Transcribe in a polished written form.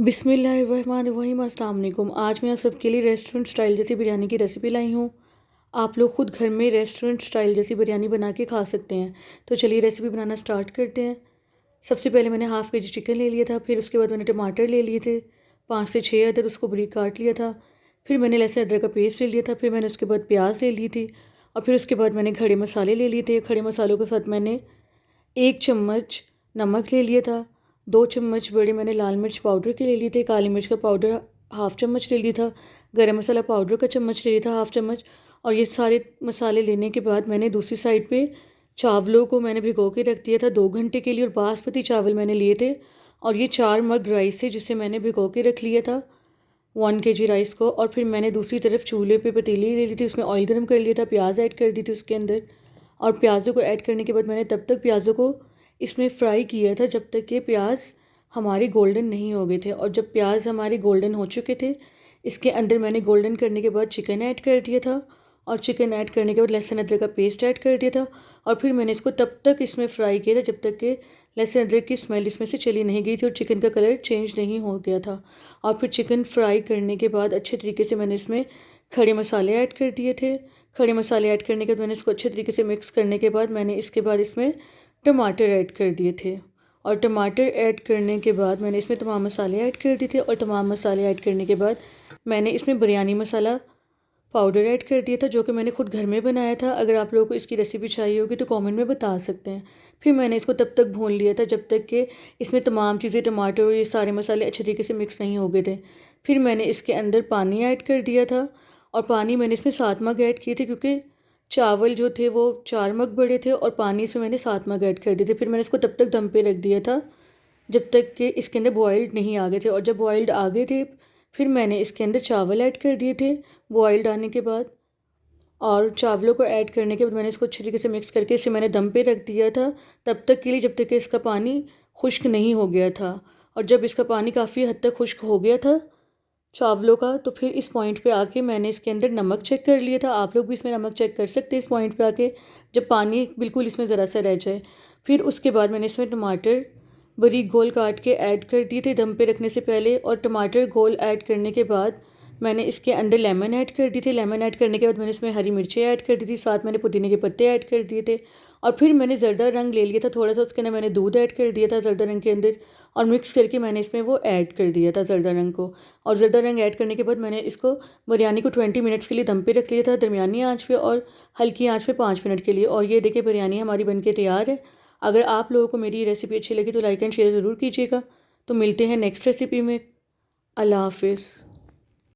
बिस्मिल्लाहिर्रहमानिर्रहीम। अस्सलाम वालेकुम। आज मैं आप सबके लिए रेस्टोरेंट स्टाइल जैसी बिरयानी की रेसिपी लाई हूँ। आप लोग ख़ुद घर में रेस्टोरेंट स्टाइल जैसी बिरयानी बना के खा सकते हैं। तो चलिए रेसिपी बनाना स्टार्ट करते हैं। सबसे पहले मैंने हाफ़ केजी चिकन ले लिया था। फिर उसके बाद मैंने टमाटर ले लिए थे 5 से 6 अदद, उसको बारीक काट लिया था। फिर मैंने लहसुन अदरक का पेस्ट ले लिया था। फिर मैंने उसके बाद प्याज ले ली थी और फिर उसके बाद मैंने खड़े मसाले ले लिए थे। खड़े मसालों के साथ मैंने 1 चम्मच नमक ले लिया था। 2 चम्मच बड़े मैंने लाल मिर्च पाउडर के ले लिए थे। काली मिर्च का पाउडर हाफ़ चम्मच ले लिया था। गरम मसाला पाउडर का चम्मच ले लिया था हाफ़ चम्मच। और ये सारे मसाले लेने के बाद मैंने दूसरी साइड पे चावलों को मैंने भिगो के रख दिया था 2 घंटे के लिए। और बासमती चावल मैंने लिए थे और ये 4 मग राइस थे जिसे मैंने भिगो के रख लिया था 1 केजी राइस को। और फिर मैंने दूसरी तरफ चूल्हे पे पतीली ले ली थी, उसमें ऑयल गर्म कर लिया था, प्याज ऐड कर दी थी उसके अंदर। और प्याज़ों को ऐड करने के बाद मैंने तब तक प्याज़ों को इसमें फ्राई किया था जब तक कि प्याज हमारे गोल्डन नहीं हो गए थे। और जब प्याज हमारे गोल्डन हो चुके थे, इसके अंदर मैंने गोल्डन करने के बाद चिकन ऐड कर दिया था। और चिकन ऐड करने के बाद लहसुन अदरक का पेस्ट ऐड कर दिया था। और फिर मैंने इसको तब तक इसमें फ्राई किया था जब तक कि लहसुन अदरक की स्मेल इसमें से चली नहीं गई थी और चिकन का कलर चेंज नहीं हो गया था। और फिर चिकन फ्राई करने के बाद अच्छे तरीके से मैंने इसमें खड़े मसाले ऐड कर दिए थे। खड़े मसाले ऐड करने के बाद मैंने इसको अच्छे तरीके से मिक्स करने के बाद मैंने इसके बाद इसमें टमाटर ऐड कर दिए थे। और टमाटर ऐड करने के बाद मैंने इसमें तमाम मसाले ऐड कर दिए थे। और तमाम मसाले ऐड करने के बाद मैंने इसमें बिरयानी मसाला पाउडर ऐड कर दिया था जो कि मैंने ख़ुद घर में बनाया था। अगर आप लोगों को इसकी रेसिपी चाहिए होगी तो कमेंट में बता सकते हैं। फिर मैंने इसको तब तक भून लिया था जब तक कि इसमें तमाम चीज़ें टमाटर और ये सारे मसाले अच्छे तरीके से मिक्स नहीं हो गए थे। फिर मैंने इसके अंदर पानी ऐड कर दिया था। और पानी मैंने इसमें 7 मग ऐड किए थे क्योंकि चावल जो थे वो 4 मग बड़े थे और पानी से मैंने 7 मग ऐड कर दिए थे। फिर मैंने इसको तब तक दम पे रख दिया था जब तक कि इसके अंदर बॉयल्ड नहीं आ गए थे। और जब बॉयल्ड आ गए थे फिर मैंने इसके अंदर चावल ऐड कर दिए थे बॉयल्ड आने के बाद। और चावलों को ऐड करने के बाद मैंने इसको अच्छे तरीके से मिक्स करके इसे मैंने दम पे रख दिया था तब तक के लिए जब तक कि इसका पानी खुश्क नहीं हो गया था। और जब इसका पानी काफ़ी हद तक खुश्क हो गया था चावलों का, तो फिर इस पॉइंट पे आके मैंने इसके अंदर नमक चेक कर लिया था। आप लोग भी इसमें नमक चेक कर सकते हैं इस पॉइंट पे आके जब पानी बिल्कुल इसमें ज़रा सा रह जाए। फिर उसके बाद मैंने इसमें टमाटर बारीक गोल काट के ऐड कर दिए थे दम पे रखने से पहले। और टमाटर गोल ऐड करने के बाद मैंने इसके अंदर लेमन ऐड कर दी थी। लेमन ऐड करने के बाद मैंने इसमें हरी मिर्चें ऐड कर दी थी, साथ मैंने पुदीने के पत्ते ऐड कर दिए थे। और फिर मैंने ज़र्दा रंग ले लिया था थोड़ा सा, उसके अंदर मैंने दूध ऐड कर दिया था ज़र्दा रंग के अंदर। और मिक्स करके मैंने इसमें वो ऐड कर दिया था ज़र्दा रंग को। और ज़र्दा रंग ऐड करने के बाद मैंने इसको बिरयानी को 20 मिनट्स के लिए दम पे रख लिया था दरमियानी आँच पे और हल्की आँच पे 5 मिनट के लिए। और ये देखिए बिरयानी हमारी बनके तैयार है। अगर आप लोगों को मेरी रेसिपी अच्छी लगी तो लाइक एंड शेयर ज़रूर कीजिएगा। तो मिलते हैं नेक्स्ट रेसिपी में। अल्लाह हाफिज़।